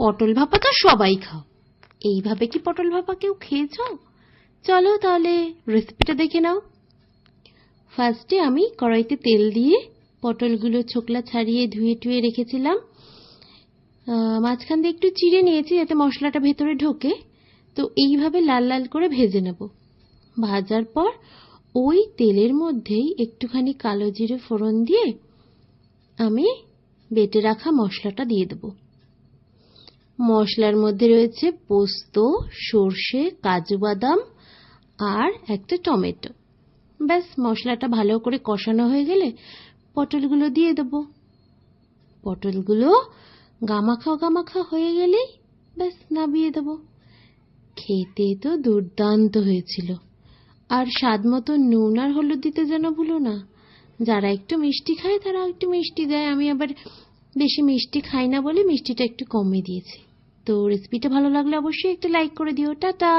পটল ভাপা তো সবাই খাও, এইভাবে কি পটল ভাপা কেউ খেয়েছো? চলো তাহলে রেসিপিটা দেখে নাও। ফার্স্টে আমি কড়াইতে তেল দিয়ে পটলগুলো ছোকলা ছাড়িয়ে ধুয়ে টুয়ে রেখেছিলাম। মাঝখান দিয়ে একটু চিড়ে নিয়েছি যাতে মশলাটা ভেতরে ঢোকে। তো এইভাবে লাল লাল করে ভেজে নেব। ভাজার পর ওই তেলের মধ্যেই একটুখানি কালো জিরে ফোড়ন দিয়ে আমি বেটে রাখা মশলাটা দিয়ে দেব। মশলার মধ্যে রয়েছে পোস্ত, সর্ষে, কাজু বাদাম আর একটা টমেটো। ব্যাস মশলাটা ভালো করে কষানো হয়ে গেলে পটলগুলো দিয়ে দেব। পটলগুলো গামাখা গামাখা হয়ে গেলেই ব্যাস নামিয়ে দেব। খেতে তো দুর্দান্ত হয়েছিল। আর স্বাদ মতো নুন আর হলুদ দিতে যেন ভুলো না। যারা একটু মিষ্টি খায় তারা একটু মিষ্টি দেয়, আমি আবার বেশি মিষ্টি খাই না বলে মিষ্টিটা একটু কমই দিয়েছি। তো রেসিপিটা ভালো লাগলে অবশ্যই একটা লাইক করে দিও। টাটা।